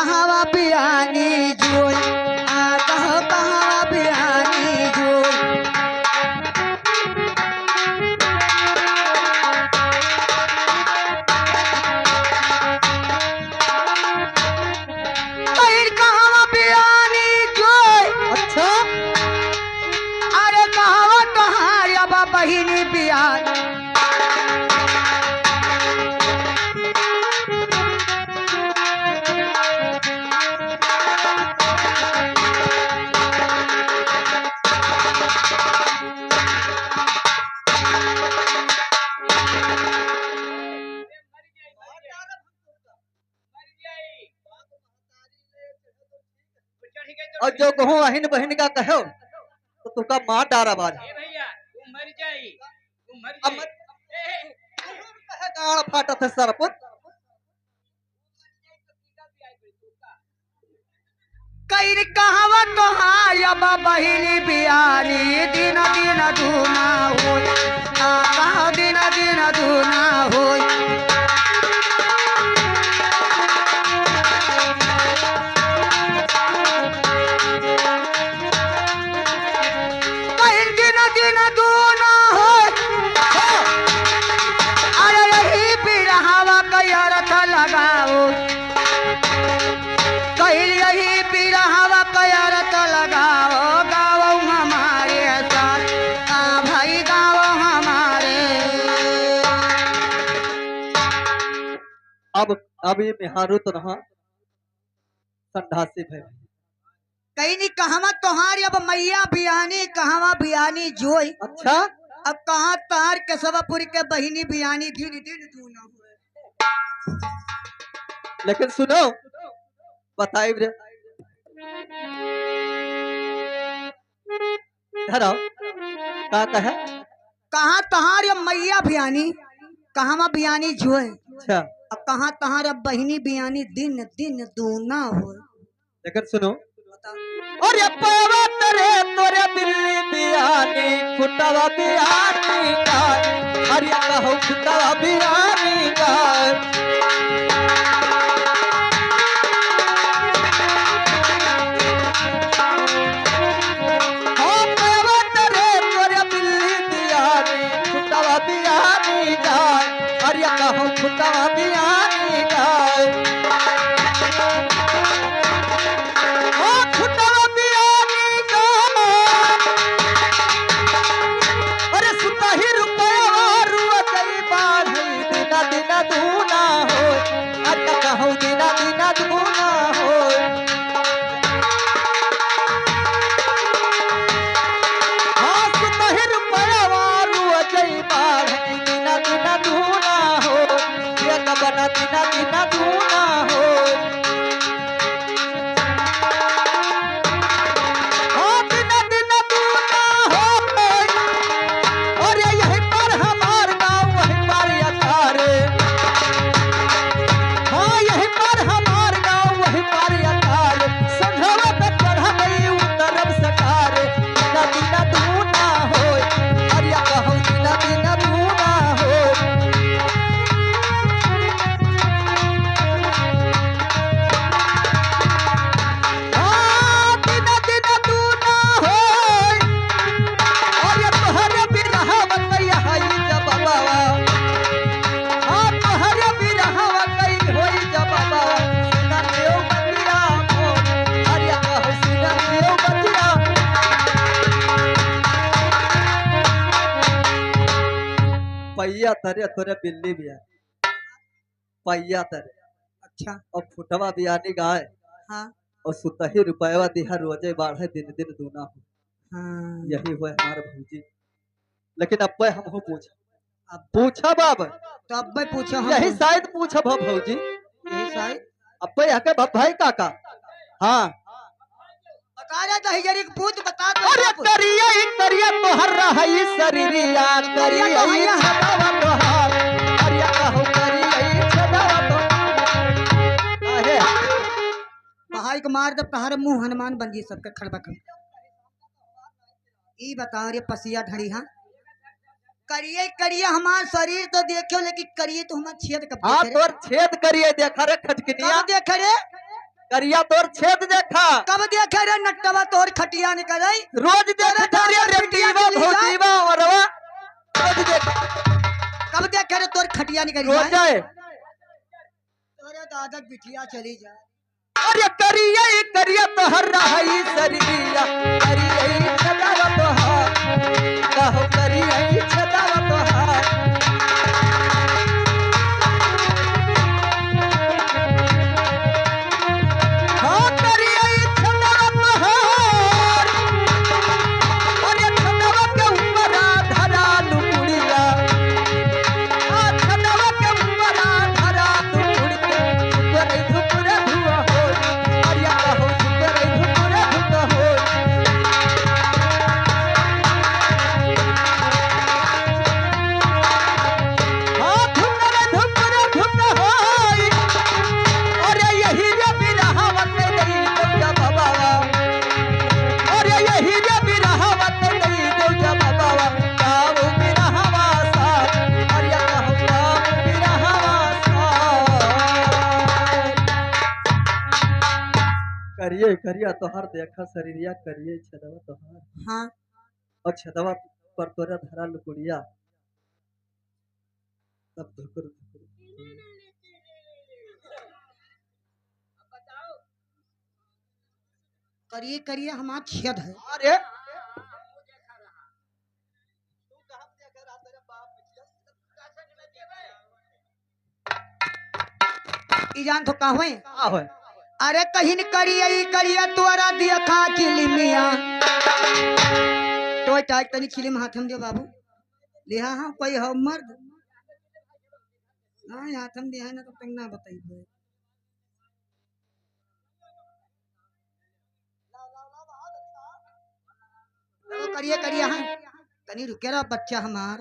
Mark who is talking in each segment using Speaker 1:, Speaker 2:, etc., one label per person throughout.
Speaker 1: कहवा बियानी जोई कहो कहवा बियानी जोई। कहवा बियानी जोई अच्छा अरे कहवा तोहार अब बहिनी बियानी और जो कहूँ अहिन बहन का कहो तो तुका मार डारा बाज
Speaker 2: भैया तू मर जाई
Speaker 1: गाड़ फाटा थे सरपुत कई कहवा तोहार अब बहिनी बियानी दिन दिन धूना हो कहा दिन दिन धूना हो। अब ये बिहारू तो रहा संधासी भाई कहीं नहीं कहवा तोहार अब मैया बियानी कहवा बियानी जोई अच्छा अब कहाँ तार केशवापुरी के बहिनी बियानी दिन दिन दूना हुए। लेकिन सुनो बताई रे का कहे कहाँ तहार अब मैया बियानी कहवा बियानी जोई अच्छा अब कहाँ तहार अब बहिनी बियानी दिन दिन दूना हो। लेकिन सुनो और ये पावा तेरे तोरे बिल्ली बियानी फुटवा बियानी का अरे कहो फुटवा बियानी का हो पावा तेरे तोरे बिल्ली बियानी फुटवा बियानी का अरे कहो फुटवा बियानी का पैया तरे तोरे बिल्ली भी है पैया तरे अच्छा और फुटवा बियानी गाय हाँ और सुतही रुपया दिहा रोजे बाढ़े दिन दिन दूना हो हाँ यही हुए हमारे भौजी। लेकिन अब हम हो पूछा अब पूछा बाब तो अब पूछा यही शायद पूछा भौजी यही शायद अब हके भाई काका हाँ बता रहा था जरी पूछ बता दो अरे करिया ही करिया तोहर रही शरीरिया करिया ही छदावा तोहार करिया कहो करिया ही छदावा तो अरे भाई को मार दब तहार मुंह हनुमान बन जी सबके खड़बा खड़ ई बता रे पसिया ढड़ी हां करिए करिए हमार शरीर तो देखो लेकिन करिए तो हमार छेद कब हां तोर छेद करिए देखा रे खटकनिया देख रे करिया तोर छेद देखा
Speaker 3: कब देखे रे नट्टवा तोर खटिया निकल आई
Speaker 1: रोज देख तारिया रेटीवा भौजीवा औरवा रोज देख
Speaker 3: कब देखे रे तोर खटिया निकल
Speaker 1: रोज जाए
Speaker 3: तोरे दादा बिटिया चली जा
Speaker 1: अरे करिया तोहर रही सरिया करिया छदावा तोहर कहो करिया छदावा तोहर हाँ करिया छदावा तोहर अरे छदावा के ऊपर धरा लुकुड़िया छदावा के ऊपर धरा लुकुड़िया ऊपर धुपुर धुआ हो अरिया कहो ऊपर धुपुर धुआ हो हाँ धुपुर धुपुर धुआ हो अरे यही रे बिरहावत नहीं दौजा बाबा अरे यही रे बिरहावत नहीं दौजा बाबा काऊ बिरहावा सा अरिया कहो काऊ बिरहावा सा करिया तोहर देखा शरीरिया करिए छदवा तोहर
Speaker 3: हाँ
Speaker 1: और छदवा पर तोरा धरा लुकुड़िया तब धुकुर धुकुर
Speaker 3: करिए करिए हमार छेद है
Speaker 1: अरे
Speaker 3: ई जान तो का होए
Speaker 1: का होय
Speaker 3: अरे कहीं करिया तोरा दिया खा चिलिमिया तो टाइट तनी चिलिम हाथम दे बाबू ले हाँ कोई हो मर्द हाँ हाथम दे है ना तो तंग ना बताइए तो करिए हाँ तनी रुके रहा बच्चा हमार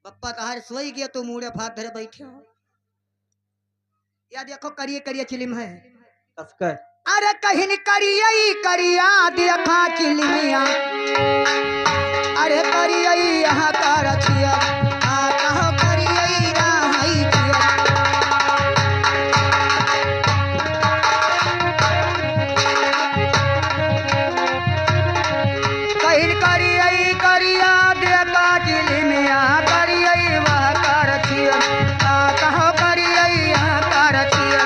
Speaker 3: पप्पा तहार सोई गया तो मुड़े फात धरे बैठे हो या देखो करिए चिलिम है
Speaker 1: कसके
Speaker 3: अरे कहीं करिया देखा चिलिमिया अरे करिया यहाँ का रखिया आ कहो करिया रहाई किया कहीं करिया देखा चिलिमिया करिया वह का रखिया आ कहो करिया यहाँ का रखिया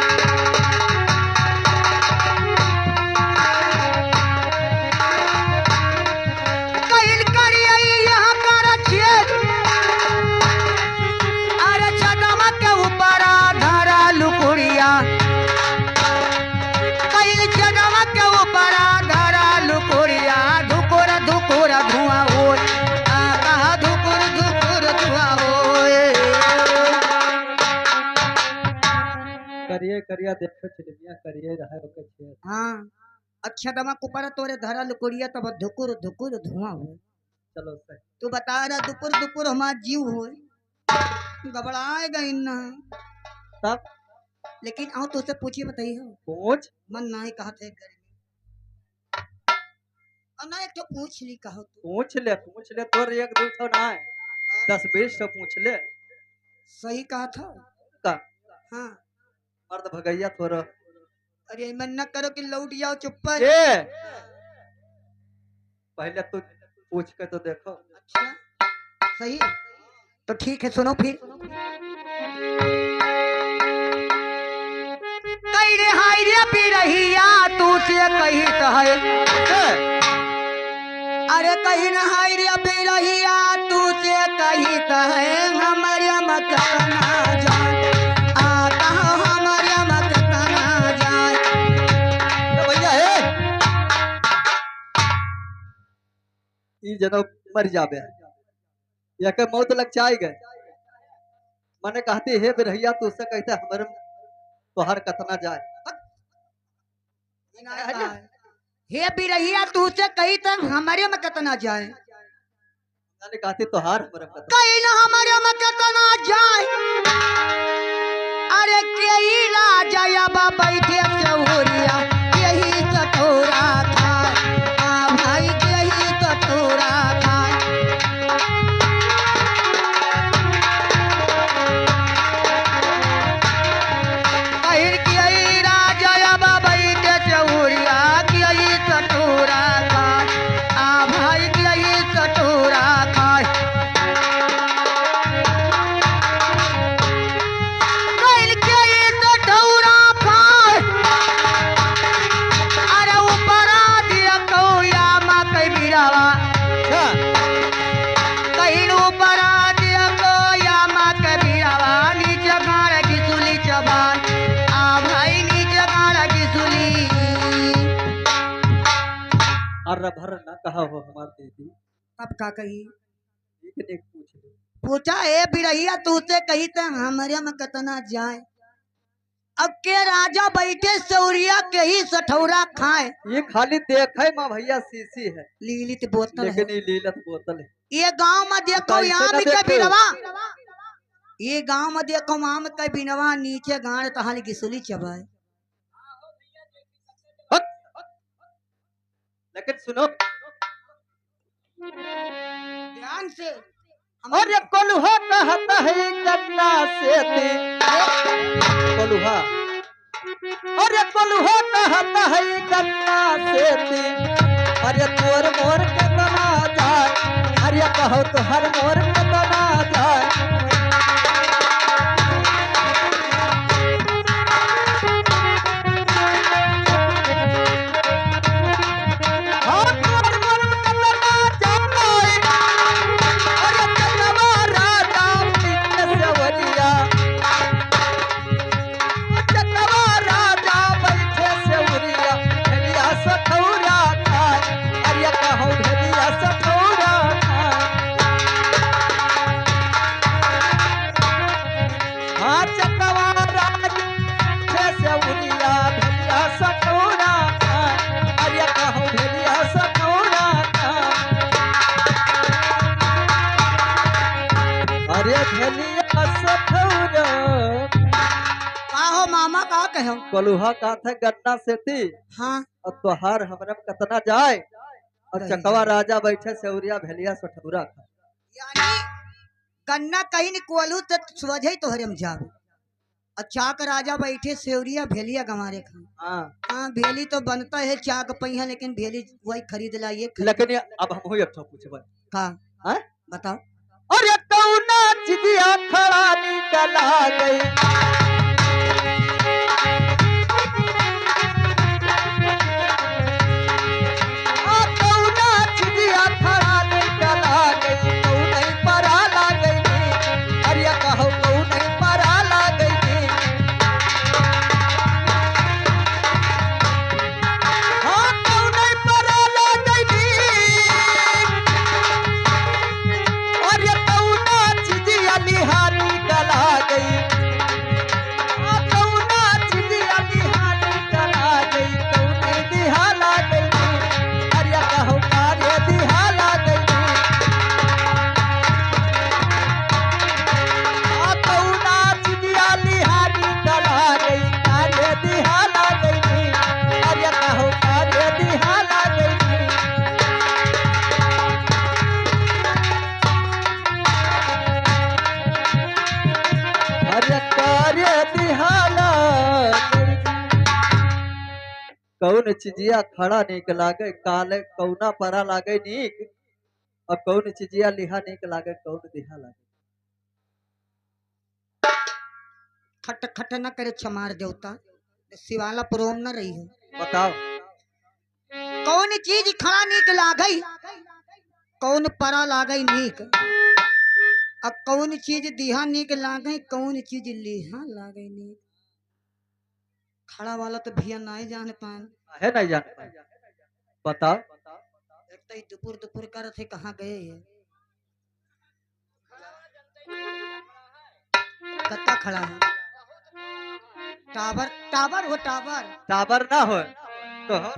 Speaker 1: करिया देखो चिलिमिया करिए रहा ओके छे
Speaker 3: हाँ अच्छा दमा कुपरा तोरे धरा लुकुड़िया तब धुकुर धुकुर धुआं हो
Speaker 1: चलो सही
Speaker 3: तू बता रहा दुपुर दुपुर हमार जीव हो घबराए गई ना
Speaker 1: तब
Speaker 3: लेकिन आओ तुझसे पूछिए बताइए
Speaker 1: पूछ
Speaker 3: मन ना ही कहा थे घर में और ना एक तो पूछ ली कहो तू
Speaker 1: पूछ ले तोर एक दो ठो ना है 10-20 ठो पूछ ले
Speaker 3: सही कहा था
Speaker 1: का
Speaker 3: हाँ
Speaker 1: मर्द भगैया थोड़ा
Speaker 3: अरे मन न करो कि लौट जाओ चुप पर
Speaker 1: ये पहले तू पूछ के तो देखो
Speaker 3: अच्छा सही तो ठीक है सुनो फिर कई रे हाय रे पिरहिया तू से कही तो है अरे कहीं न हाय रे पिरहिया तू से कही तो है हमारे मत ना जाए आता हमारे मत ना जाए
Speaker 1: तो भैया है ई जनो मर जाबे या के मौत लग जाए गए मने कहती है बिरहिया तू से कहते हमर तोहर कतना जाए
Speaker 3: हे बिरहिया तू से कही तक हमारे में कितना जाए
Speaker 1: मैंने कहती तोहार हमर कतना
Speaker 3: कहीं न हमारे में कितना जाए अरे कई राजा अब बैठे चौरिया यही कटोरा खाए आ भाई यही कटोरा खाए कहीं कई राजा अब
Speaker 1: और भर न कहा हो हमार दीदी।
Speaker 3: अब का कही
Speaker 1: एक ने एक पूछ ले।
Speaker 3: पूछा ए बिरहिया तूसे कही तो हमारे में कतना जाए। अब के राजा बैठे सौरिया के ही सठौरा खाए।
Speaker 1: ये खाली देखे माँ भैया शीशी है,
Speaker 3: लीलित बोतल है।
Speaker 1: लेकिन ये लीलत बोतल है।
Speaker 3: ये गांव में देखो
Speaker 1: कैसे
Speaker 3: यहाँ
Speaker 1: न
Speaker 3: भी के
Speaker 1: देखे?
Speaker 3: बिनवा। ये गांव में देखो वहां में कई बिनवा नीचे गाड़ तहाल गिसुली चबाए।
Speaker 1: हट! लेकिन सुनो,
Speaker 3: ध्यान से
Speaker 1: और ये कोल्हा कहता है गन्ना से ती। कोल्हा, और ये कोल्हा कहता है गन्ना से ती। अरे तोर मोर के तना जाए, अरे कहो तो हर मोर के तना जाए। हाँ, तोर मोर के तना जाए। अरे चंदवा राजा बिन सेवरिया, चंदवा राजा बैठे सेवरिया, भेलिया सठौरा खाए। अरे कहो भेलिया सठौरा खाए। हाँ, चंदवा राजा बैठे सेवरिया, भेलिया सठौरा खाए। अरे कहो भेलिया सठौरा खाए। अरे भेलिया सठौरा।
Speaker 3: काहो मामा का कहो।
Speaker 1: कोल्हा का था गन्ना से थी,
Speaker 3: हाँ
Speaker 1: और तोहार हमरा में कतना जाए। और
Speaker 3: सही
Speaker 1: चकवा
Speaker 3: है।
Speaker 1: राजा बैठे सेवरिया भेलिया सठौरा खा।
Speaker 3: यानी गन्ना कहीं न कोलू तो सुबह तोहरे में जावे। और चाक राजा बैठे सेवरिया भेलिया गंवारे खा।
Speaker 1: हाँ,
Speaker 3: हाँ भेली तो बनता है चाक पहिया लेकिन भेली वही खरीद ला ये
Speaker 1: लेकिन अब हम एक ठो पूछबे।
Speaker 3: का
Speaker 1: हैं?
Speaker 3: बताओ।
Speaker 1: अरे कौना चिड़िया खड़ा निकला गई। आ कौना चिड़िया खड़ा निकला गई, कौन परा ला गई। अरे कहो कौन परा ला गई। हाँ, कौन परा ला गई। अरे कौना चिड़िया लिहानी गला गई। आ कौना चिड़िया लिहानी गला गई, कौन दिहाला गई। अरे कहो कार्य दिहाला गई। आ कौना चिड़िया लिहानी गला गई, कार्य दिहाला गई। अरे कहो कार्य दिहाला गई। अरे कार्य दिहाला गई। कौन चिजिया खड़ा नीक लागे, काले कौना परा लागे नीक। और कौन चिजिया लिहा नीक लागे, कौन दिहा लागे।
Speaker 3: खट खट न करे छमार देवता शिवाला प्रोम न रही हो।
Speaker 1: बताओ।
Speaker 3: कौन चीज खड़ा नीक लागई, कौन परा लागई नीक। अब कौन चीज दिहा नीक लागई, कौन चीज लिहा लागई नीक। खड़ा वाला तो भैया ना जान पान।
Speaker 1: है नहीं जान पाए। बताओ।
Speaker 3: एक तो दुपुर दुपुर कर थे कहाँ गए ये। कत्ता खड़ा है। टावर टावर हो टावर।
Speaker 1: टावर ना हो तो हो।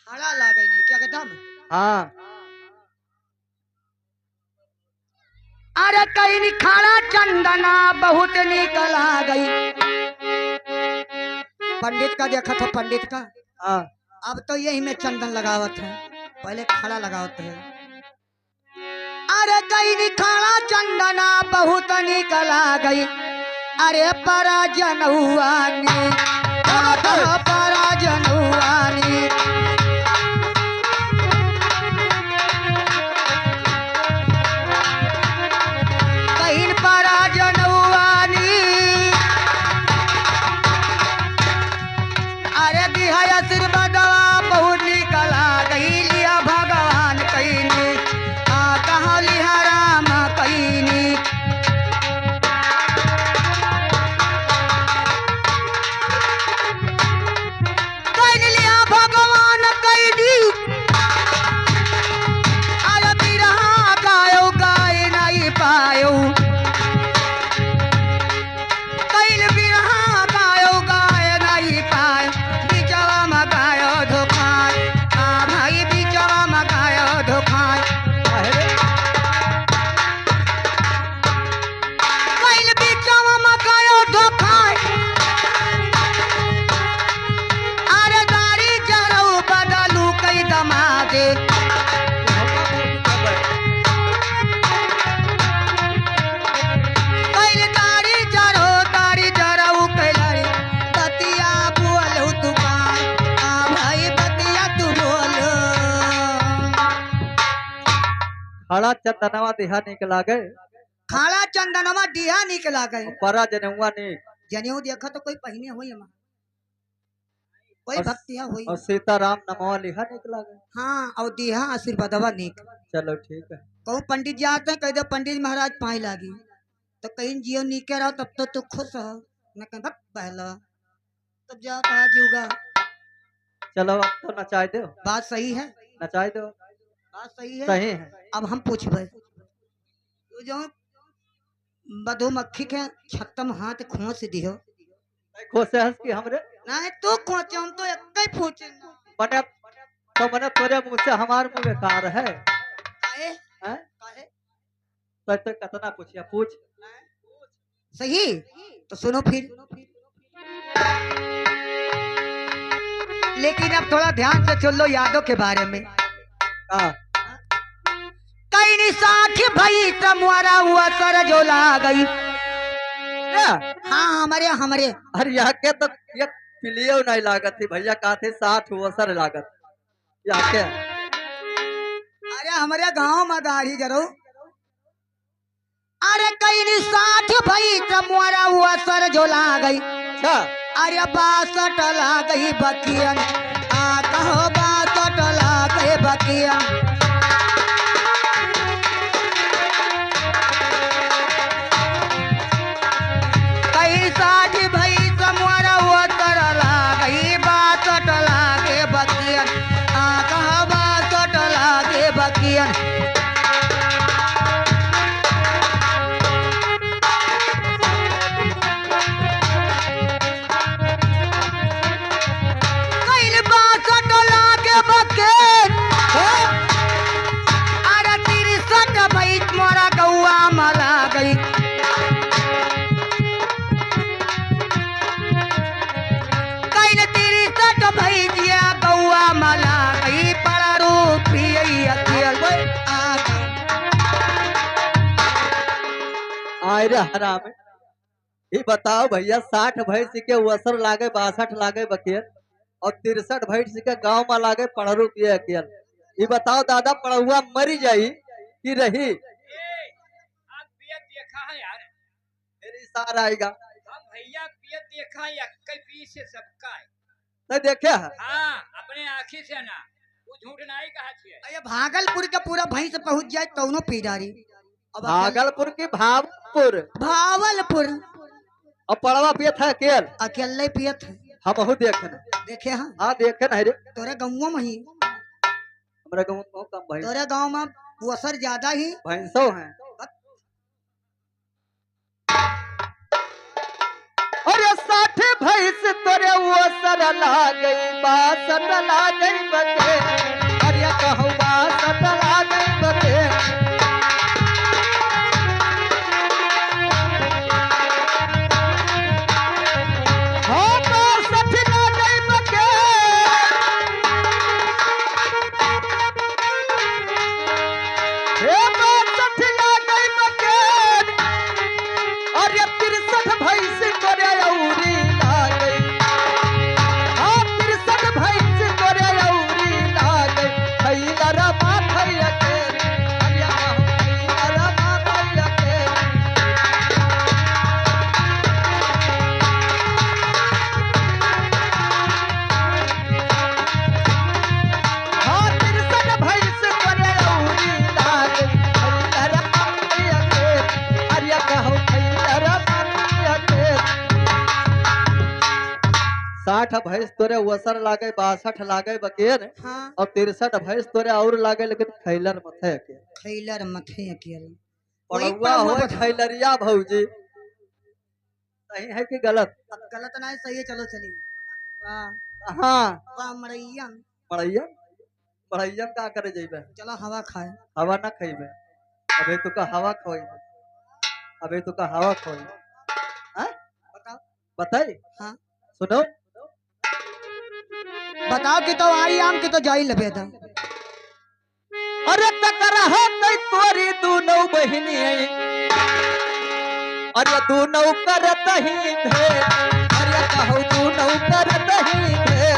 Speaker 3: खड़ा लागई नहीं क्या कहता मैं?
Speaker 1: हाँ,
Speaker 3: अरे कहीं खाड़ा चंदना बहुत निकला गई। पंडित का देखा था पंडित का।
Speaker 1: हाँ,
Speaker 3: अब तो यही में चंदन लगावत है, पहले खड़ा लगावत है। अरे कहीं खाड़ा चंदना बहुत निकला गई। अरे पराजन हुआ नी, पराजन हुआ नी। कहीं पराजन हुआ नी। अरे दिहा आशीर्वाद बहुत निकला गई। लिया भगवान कहीं आ कहा लिहा राम कहीं।
Speaker 1: खड़ा चंदनवा दिहा निकला गए
Speaker 3: खाड़ा चंदनवा डिहा निकला गए
Speaker 1: परा जनेवा ने
Speaker 3: जनेऊ देखा तो कोई पहिने हुई हमार कोई भक्तिया हुई
Speaker 1: और सीताराम नमवा लिहा निकला गए।
Speaker 3: हाँ और डिहा आशीर्वादवा निक
Speaker 1: चलो ठीक है।
Speaker 3: कहूँ पंडित जी आते हैं कह दो पंडित महाराज पाए लागी तो कहीं जियो नीके रहो तब तो तू खुश हो न कहीं भक्त बहला तब जा कहा जीवगा।
Speaker 1: चलो अब तो नचाए दो
Speaker 3: बात सही है
Speaker 1: नचाए दो
Speaker 3: बात सही है
Speaker 1: सही है।
Speaker 3: अब हम पूछबे तू जो मधुमक्खी के छत्तम हाथ खोस दियो
Speaker 1: खुश है हंस की हमरे
Speaker 3: नहीं तू खोचे हम तो एक ही पूछे
Speaker 1: मने तो मने तोरे मुंह से हमार मुंह बेकार है
Speaker 3: काहे
Speaker 1: हैं?
Speaker 3: काहे
Speaker 1: तो कतना पूछिया पूछ
Speaker 3: सही तो सुनो फिर लेकिन अब थोड़ा ध्यान से सुन लो यादों के बारे में।
Speaker 1: हाँ
Speaker 3: कई निसाखी भई तमवारा हुआ कर जो ला गई।
Speaker 1: क्या?
Speaker 3: हाँ हमारे हमारे
Speaker 1: अरे यहाँ के तो ये पिलियो नहीं लागत थी भैया कहा थे 60 वसर लागत यहाँ के
Speaker 3: अरे हमारे गांव में गाड़ी जरो अरे कई निसाखी भई तमवारा हुआ सर जो ला गई।
Speaker 1: अच्छा
Speaker 3: अरे 62 ला गई बकियन आ कहो 62 ला गई बकियन। कई साझी भई तमवारा हुआ सर ला गई 62 ला गई बकियन आ कहो 62 ला गई बकियन।
Speaker 1: आयरे हराम ये बताओ भैया 60 भैंस के वसर लागे 62 लागे बकेर और 63 भैंस के गांव में लागे 15 रुपये अकेल। ये बताओ दादा पढ़ुआ मरी जाई कि रही
Speaker 2: आप पियत देखा है यार
Speaker 1: मेरी सार आएगा
Speaker 2: हम भैया पियत देखा है अक्कल पी से सबका है
Speaker 1: नहीं देखे है
Speaker 2: हाँ अपने आँखी से ना वो झूठ नहीं कहा छे।
Speaker 3: अरे भागलपुर का पूरा भैंस पहुंच जाए तो पीडारी
Speaker 1: भागलपुर की भावपुर
Speaker 3: भावलपुर
Speaker 1: और पड़वा पियत है अकेल
Speaker 3: अकेले पियत है
Speaker 1: हम देखे
Speaker 3: देखे हाँ
Speaker 1: हाँ देखे ना रे
Speaker 3: तोरे गाँव में ही
Speaker 1: हमारे गाँव में कम भैंस
Speaker 3: तोरे गाँव में वो असर ज्यादा ही
Speaker 1: भैंसों हैं। अरे 60 भैंस तोरे वो सर ला गई 62 ला गई बके अरे कहूँ 62 ला गई बके साठ भैंस तोरे वसर लागे 62 लागे बकेर
Speaker 3: हाँ
Speaker 1: और 63 भैंस तोरे और लागे लेकिन खैलर मथे के
Speaker 3: खैलर मथे अकेले
Speaker 1: पड़ुआ हो खैलरिया भौजी सही है कि गलत
Speaker 3: गलत नहीं सही है चलो चली वाह
Speaker 1: हाँ
Speaker 3: वाह मरैया
Speaker 1: पढ़ैया पढ़ैया का करे जेबे
Speaker 3: चलो हवा खाए
Speaker 1: हवा ना खइबे अबे तो का हवा खोइबे अबे तो का हवा खोइबे हैं
Speaker 3: बताओ
Speaker 1: बताई
Speaker 3: हाँ
Speaker 1: सुनो
Speaker 3: बताओ कि तो आई आम की तो जाई लबे था
Speaker 1: अरे तकरा है कई तोरी दूनो बहिनी अरे दूनो करत ही थे अरे कहू दूनो करत ही थे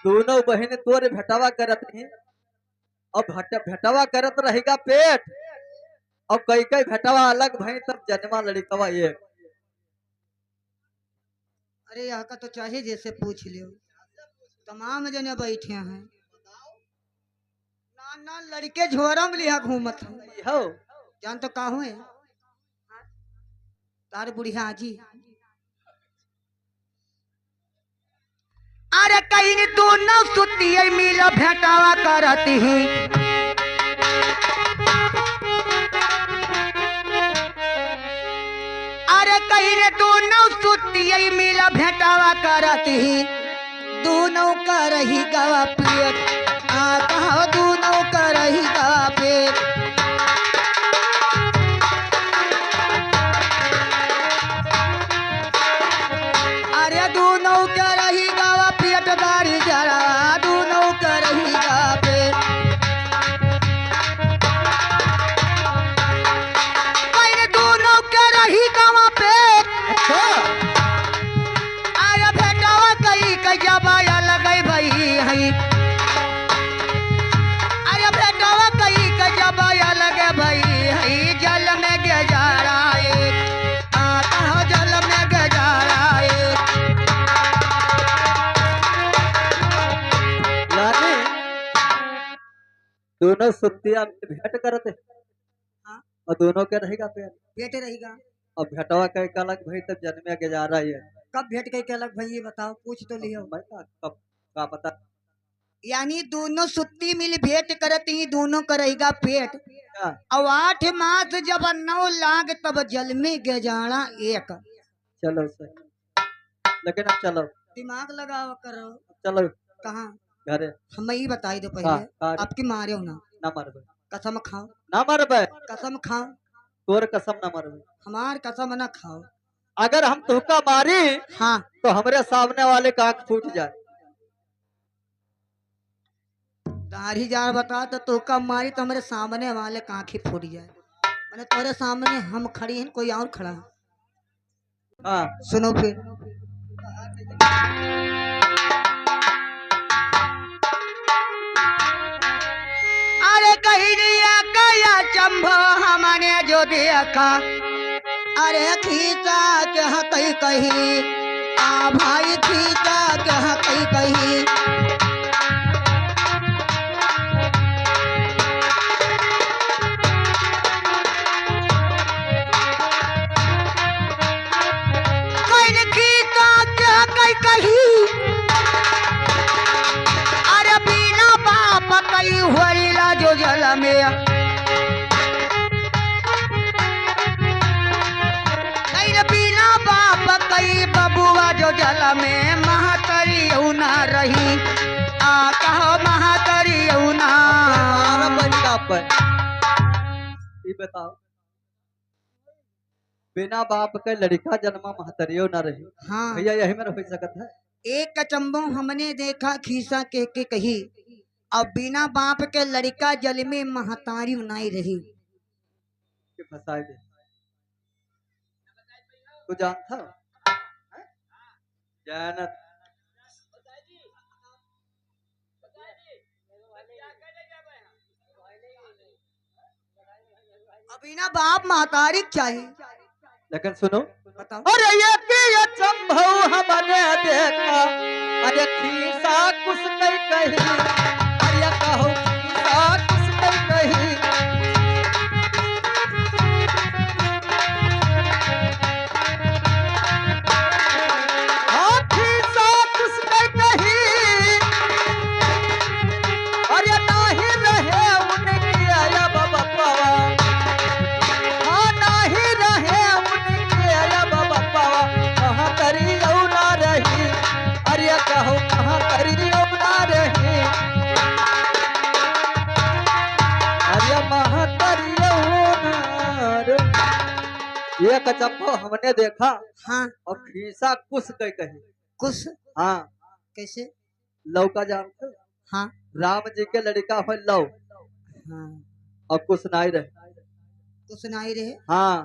Speaker 1: दोनों बहन तोरे भेटावा करत नहीं। अब भेटावा करत रहेगा पेट। अब कई कई भेटावा अलग भई तब जन्मा लड़कवा ये।
Speaker 3: अरे यहाँ का तो चाहे जैसे पूछ लियो, तमाम जने बैठे हैं ना ना लड़के झोरा में लिया घूमत हैं।
Speaker 1: हो
Speaker 3: जान तो का हुए तार बुढ़िया जी। अरे कहीं तू न सुती मिल भेटावा करती ही। अरे कहीं तू न सुती मिल भेटावा करती ही। दोनों का रही गवा पेट आ कहा दोनों का रही गवा पेट। अरे दोनों का रही गवा पेट गाड़ी जरा दोनों का रही गवा पेट। पहले दोनों का रही गवा पेट। आया भेटावा कई कई जबाया लगई भई हई। आया भेटावा कई कई जबाया लगे भई हई। जल में गे जा रहा है आता जल में गे जा रहा है।
Speaker 1: यानी दोनों सुतिया भेंट करते।
Speaker 3: हाँ
Speaker 1: और दोनों के रहेगा पेट।
Speaker 3: बेटे रहेगा।
Speaker 1: अब भेटवा कई का अलग भई तब जन्मे के जा रहा है।
Speaker 3: कब भेंट कई के अलग भाई ये बताओ पूछ तो लियो।
Speaker 1: मैं कब का पता।
Speaker 3: यानी दोनों सुत्ती मिल भेंट करत ही दोनों का रहेगा पेट।
Speaker 1: क्या
Speaker 3: और 8 मास जब 9 लाग तब जल में गजाना एक।
Speaker 1: चलो सही। लेकिन अब चलो
Speaker 3: दिमाग लगाओ करो।
Speaker 1: चलो
Speaker 3: कहाँ
Speaker 1: घरे।
Speaker 3: हम ही बताई दो
Speaker 1: हाँ,
Speaker 3: पहले
Speaker 1: हाँ।
Speaker 3: आपकी मारे हो ना।
Speaker 1: ना मरबे
Speaker 3: कसम खाओ
Speaker 1: ना मरबे।
Speaker 3: कसम खाओ।
Speaker 1: तोर कसम ना मरबे।
Speaker 3: हमार कसम न खाओ।
Speaker 1: अगर हम तुहका मारी
Speaker 3: हाँ
Speaker 1: तो हमरे सामने वाले का आंख फूट जाए।
Speaker 3: दाढ़ी जार बता तो तू कब मारी तो हमारे सामने वाले का आँखें फूट जाए। मैंने तोरे सामने हम खड़ी हैं कोई और खड़ा है।
Speaker 1: हाँ
Speaker 3: सुनो फिर अरे कहीं नहीं गया चंभो हमने जो देखा। अरे खींचा के कहीं कहीं आ भाई खींचा के कहीं कहीं। कहीं खींचा के कहीं कहीं। अरे बिना बाप कहीं हुआ जो जल में। बिना बाप कई बबुआ जो जल में महातरी ना रही आ कहो महातरी ना।
Speaker 1: हमारा बनेगा पर ये बताओ बिना बाप के लड़का जन्मा महतरियो ना रही।
Speaker 3: हाँ
Speaker 1: भैया यही में हो सकत है।
Speaker 3: एक कचम्बो हमने देखा खीसा के कही अब बिना बाप के लड़का जल में महतारी नहीं रही।
Speaker 1: कि फंसाए दे तू जानता हो? जानत
Speaker 3: अब बिना बाप महतारी चाहिए।
Speaker 1: लेकिन सुनो
Speaker 3: बताओ
Speaker 1: अरे ये कि ये संभव हमने देखा। अरे खीसा कुछ नहीं कही। अरे कहो खीसा कुछ नहीं कही। हाँ, खीसा कुछ नहीं कही। अरे नाही रहे उनकी आया बाबा पावा। हाँ नाही रहे उनकी आया बाबा पावा। कहाँ करी ना रही। अरे कहो कहाँ करी ना रही। अरे महतरियो ना रही। ये कचम्बो हमने देखा
Speaker 3: हाँ
Speaker 1: और खीसा कुछ कही।
Speaker 3: कुछ
Speaker 1: हाँ
Speaker 3: कैसे।
Speaker 1: लव का जानते हो?
Speaker 3: हाँ
Speaker 1: राम जी के लड़का हो लव
Speaker 3: हाँ
Speaker 1: और कुछ नहीं रहे।
Speaker 3: कुछ नहीं रहे।
Speaker 1: हाँ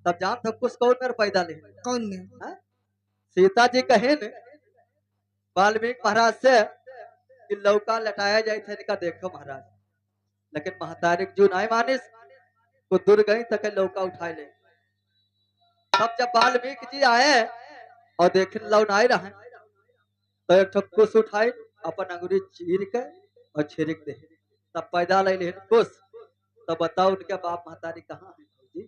Speaker 1: तब जान तो कुछ कौन मेरे पैदा ले।
Speaker 3: कौन में
Speaker 1: हाँ? सीता जी कहे न वाल्मीकि महाराज से कि लौका लटाया जाए थे इनका देखो महाराज, लेकिन महतारिक जो नहीं मानिस वो दूर गई तक लौका उठाए ले। तब जब वाल्मीकि जी आए और देखे लौ नहीं रहे तो एक ठो कुश उठाई, अपन अंगुरी चीर के और छिड़क दे, तब पैदा ले लेन कुश। तो बताओ उनके बाप महतारी कहाँ है जी?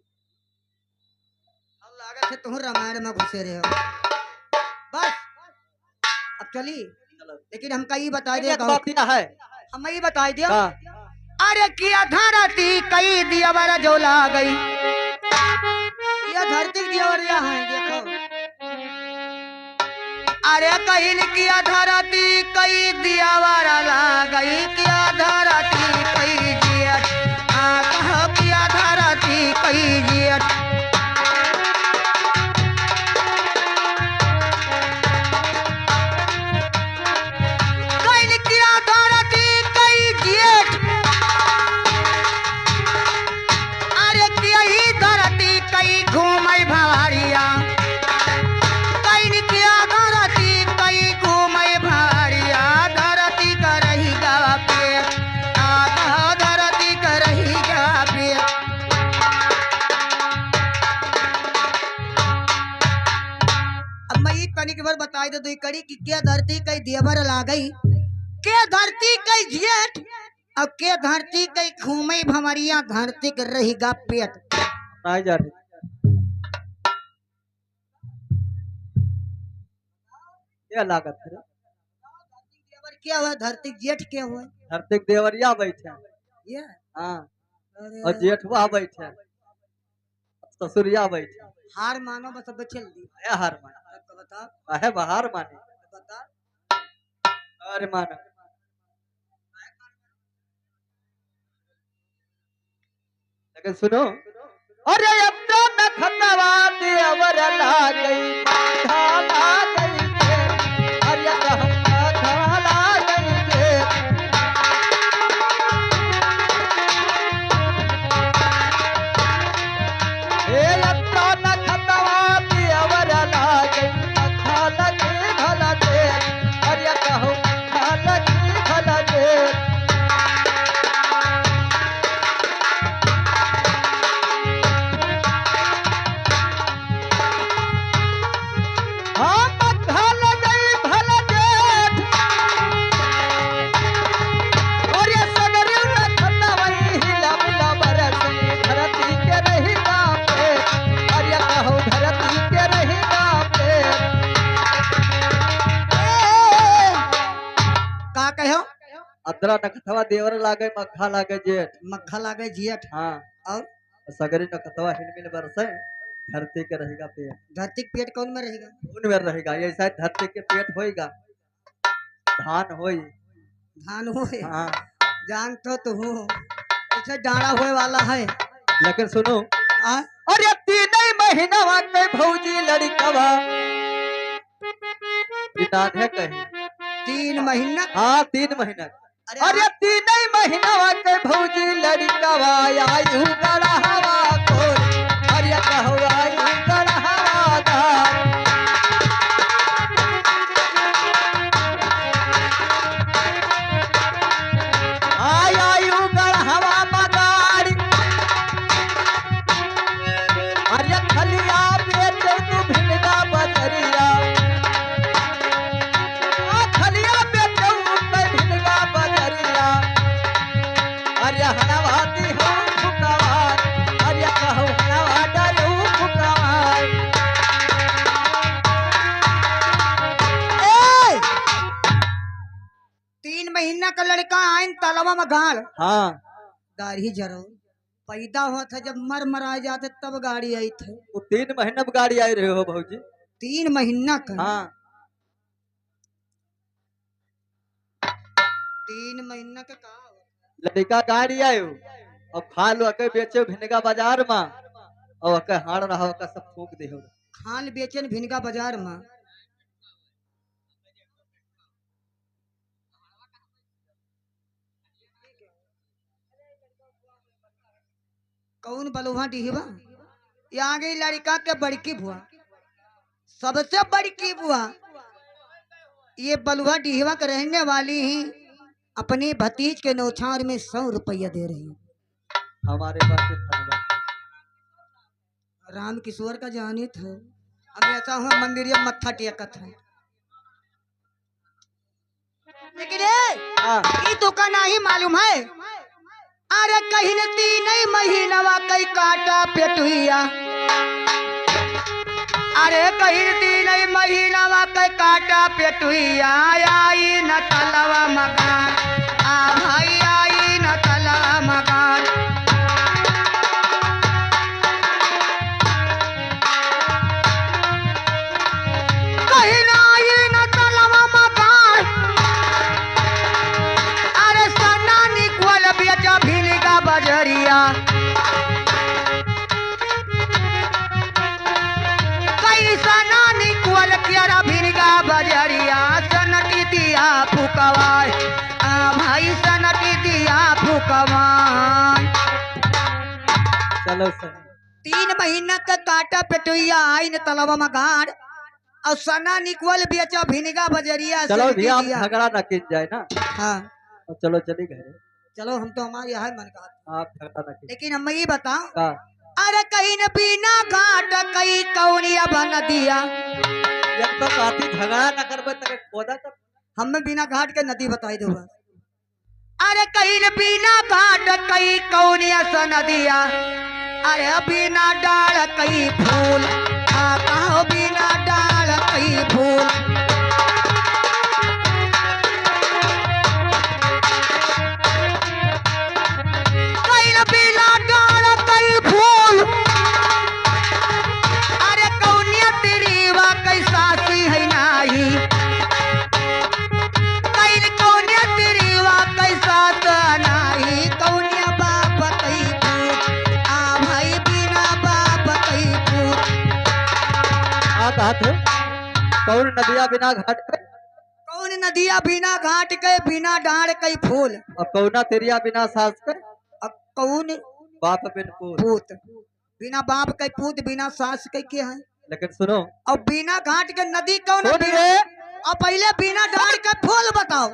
Speaker 3: अब लागत है तुम रामायण में घुसे रहे हो। बस अब चली,
Speaker 1: चलो।
Speaker 3: लेकिन हमका ये बता दिया
Speaker 1: एक बात यह है
Speaker 3: हम ये बता दिया।
Speaker 1: का
Speaker 3: अरे किया धरती कई दियावर जोला गई, ये धरती दियावर यहाँ है देखो। अरे कहीं किया धरती कई दियावर ला गई, किया धरती कई जियट कहो किया धरती कई जियट। कहीं किया धरती कई जियट, अरे किया ही धरती कई घूमई भवारिया, कहीं किया धरती कई घूमई भवारिया। धरती कर रही गा पे धरती कर रही गा पे। अब मैं ये तनिक भर बताई दे दो कड़ी कि क्या धरती कई देवर ला गई, के धरती कई जेठ, अब के धरती कई घूमई भंवरिया। धरती कर रही गा पेट।
Speaker 1: नहीं जा रही क्या लागत है?
Speaker 3: देवर क्या हुआ, धरती जेठ क्या हुआ
Speaker 1: धरती के देवरिया बैठे हैं।
Speaker 3: ये।
Speaker 1: हाँ
Speaker 3: अरे
Speaker 1: और जेठवा बैठे हैं, ससुरिया बैठे हैं।
Speaker 3: हार मानो बस अब चल दी।
Speaker 1: है हार माने
Speaker 3: अब बता
Speaker 1: है बाहर माने
Speaker 3: बता।
Speaker 1: अरे मानो लेकिन सुनो, अरे अब तो न खतवा देवर ला गई माथा ला गई के, अरे हम माथा ला गई के। ए अब तो न खतवा देवर ला गई माथा लगे भला दे, अरे कहूँ माथा लगे भला दे। हाँ मक्खा लगई भला जेठ, और ये सगरी न खतवई हिला मिला बरसी, धरती के रही पे, और ये कहो धरती के रही पे।
Speaker 3: का कहो
Speaker 1: अदरा नखतवा देवर लागे मक्खा लागे जेठ।
Speaker 3: मक्खा लागे जियट
Speaker 1: हाँ
Speaker 3: और
Speaker 1: सगरी नखतवा हिलमिल बरसे, धरती के रहेगा पेट।
Speaker 3: धरती के पेट कौन में रहेगा,
Speaker 1: खून में रहेगा, ये शायद धरती के पेट होएगा, धान होई।
Speaker 3: धान हो
Speaker 1: हाँ
Speaker 3: जान तो हूँ इसे डाड़ा हुए वाला है।
Speaker 1: लेकिन सुनो,
Speaker 3: आ?
Speaker 1: अरे 3 महीना के भौजी लड़कवा है कहीं।
Speaker 3: 3 महीना
Speaker 1: हाँ 3 महीना।
Speaker 3: अरे
Speaker 1: अरे 3 महीना के भौजी लड़कवा आयु गढ़वा को, अरे कहो आयु गढ़वा दार। आयु गढ़वा मगारी, अरे खलिया बेचे तू भिलगा बजरिया, खलिया बेचे भिलगा बजरिया। अरे हनवाती हो फुकवार, अरे कहो हनवा डरू फुकवार।
Speaker 3: 3 महीना का लड़का आइन तलवा में गाड़
Speaker 1: हाँ
Speaker 3: गाड़ी जरो पैदा हुआ था जब मर मरा जाते तब गाड़ी आई थे।
Speaker 1: वो 3 महीना में गाड़ी आई रहे हो भौजी।
Speaker 3: 3 महीना का
Speaker 1: हाँ
Speaker 3: 3 महीना का कहा
Speaker 1: लड़का गाड़ी आयो और खा लो अके बेचे भिनगा बाजार में, और अके हाड़ रहा अके सब फूक दे हो।
Speaker 3: खान बेचन भिनगा बाजार में। कौन बलुहा डिहवा, ये आ गई लड़का के बड़की बुआ, सबसे बड़की बुआ। ये बलुहा डिहवा के रहने वाली ही अपने भतीज के नौछार में 100 रुपया दे रही हूँ।
Speaker 1: हमारे पास तो धन्यवाद।
Speaker 3: राम किशोर का जानित है, हमें ऐसा हुआ मंदिर में मत्था टेकत है, लेकिन
Speaker 1: हाँ,
Speaker 3: ये तो का नहीं मालूम है। अरे कहीं न तीन महीनवा कई काटा पेटुइया, अरे कहीं न तीन महीनवा कई काटा पेटुइया, आई न तलवा मकान, आ भाई आई न तलवा मकान। कहीं न आई न तलवा मकान, अरे सना निकल बेचा भिलगा बजरिया, कई सना निकल प्यारा भिलगा बजरिया, सनटी दिया फुकवाय, आ भाई सनटी दिया फुकवाय।
Speaker 1: चलो सर।
Speaker 3: 3 महीना का काटा पेटुइया आई न तलवा मकान, और सना निकल बेचा भिलगा बजरिया,
Speaker 1: चलो
Speaker 3: सनटी
Speaker 1: भैया हम
Speaker 3: दिया।
Speaker 1: झगड़ा न किन जाए ना।
Speaker 3: हाँ
Speaker 1: तो चलो चली घरे।
Speaker 3: चलो, हम तो हमारे यहाँ मन का,
Speaker 1: आप झगड़ा न किन
Speaker 3: लेकिन हम ये बताओ,
Speaker 1: का।
Speaker 3: अरे कहीं न बिना घाट कई कौनिया बन दिया,
Speaker 1: जब तक आती झगड़ा न करबे तक खोदा कर।
Speaker 3: हमें बिना घाट के नदी बताई दो बस। अरे कहीं न बिना घाट कई कौनिया सा नदिया, अरे बिना डाल कई फूल, आ कहो बिना डाल कई फूल। कहीं न बिना डाल कई फूल, अरे कौनिया तेरी वा कैसा सी है नाही, कहीं कौनिया तेरी वा कैसा तो नाही, कौनिया बाप कई पूत, आ भाई बिना बाप कई पूत।
Speaker 1: आ कहत है कौन नदिया बिना घाट के,
Speaker 3: कौन नदिया बिना घाट के बिना डाढ़ कई फूल,
Speaker 1: और कौना तेरिया बिना सास के,
Speaker 3: और कौन
Speaker 1: बाप बिन पूत।
Speaker 3: पूत, बिना बाप के पूत बिना सास के क्या है,
Speaker 1: लेकिन सुनो,
Speaker 3: और बिना घाट के नदी कौन है?
Speaker 1: सुन रे,
Speaker 3: और पहले बिना डाढ़ के फूल बताओ।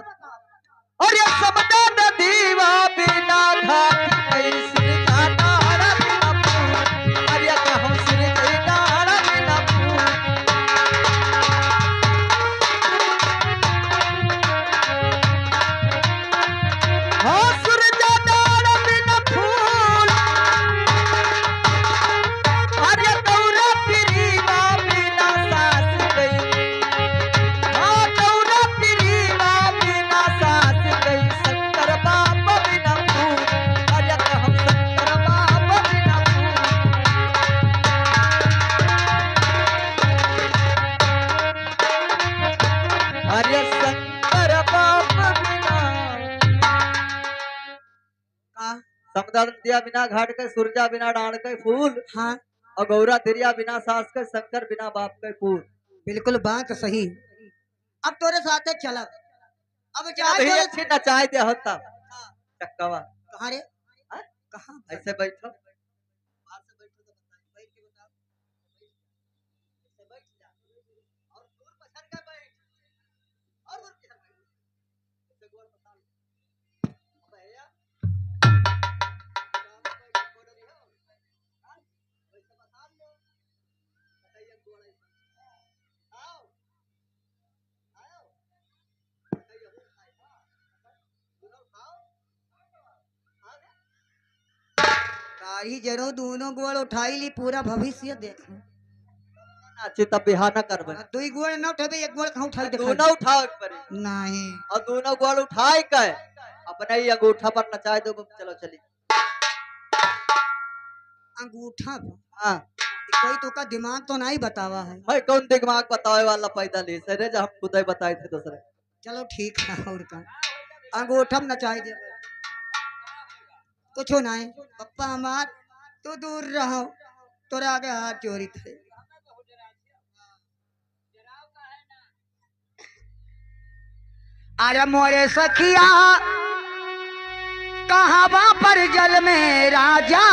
Speaker 1: और ये सबदा नदीवा बिना घाट कैसे जाता हरा बिना पूत, अरे कहूँ सिर के डारा बिना पूत। हाँ सुर जा डारा बिना फूल, अरे दौरा पिरीवा बिना सास गई, हाँ दौरा पिरीवा बिना सास गई, शंकर बाप बिना फूल, अरे कहूँ शंकर बाप बिना फूल। अरे शंकर बाप बिना,
Speaker 3: का
Speaker 1: समदा नदिया बिना घाट के, सूरजा बिना डांड के फूल,
Speaker 3: हाँ
Speaker 1: और गौरा तेरिया बिना सास के, शंकर बिना बाप के फूल।
Speaker 3: बिल्कुल बात सही। अब तोरे साथे चलब, अब जाए
Speaker 1: अभी
Speaker 3: तोरे
Speaker 1: अच्छी नचाए दे होता चक्कावा।
Speaker 3: कहाँ रे?
Speaker 1: हाँ?
Speaker 3: कहाँ?
Speaker 1: ऐसे बैठो,
Speaker 3: बाहर से बैठो तो बताओ, बैठ के बताओ, ऐसे बैठ जा, और दूर पछड़ के बैठ, और दूर पछड़ के बैठ, ऐसे गोल पछाड़ लो। अब भैया, काम कोई कोड नहीं हो, हाँ? वैसे पछाड़ लो, बताइए गोल ऐसे, आओ, आओ, बताइए वो खाए, हाँ, दोनों खाओ, हाँ रे? ताही जरो दोनों गोल उठाई ली, पूरा भविष्य देखो।
Speaker 1: अच्छी तब बिहार न करबे।
Speaker 3: दुई गोल न उठेबे, एक गोल कहाँ उठाई देखो।
Speaker 1: दोनों उठाओ एक बारी,
Speaker 3: नहीं,
Speaker 1: और दोनों गोल उठाए के अपने ही अंगूठा पर नचाए दो। चलो चली।
Speaker 3: अंगूठा पर?
Speaker 1: हाँ,
Speaker 3: कोई तो का दिमाग तो नहीं बतावा है।
Speaker 1: मैं कौन दिमाग बतावे वाला पैदा ले सरे, जब हम खुद ही बताए थे दूसरे।
Speaker 3: चलो ठीक है, और का अंगूठा में नचाई दे, कुछ ना है। पप्पा हमार तू दूर रहो, तोरा आगे हाथ चोरी थे। अरे मोरे सखिया कहावा पर जल में राजा,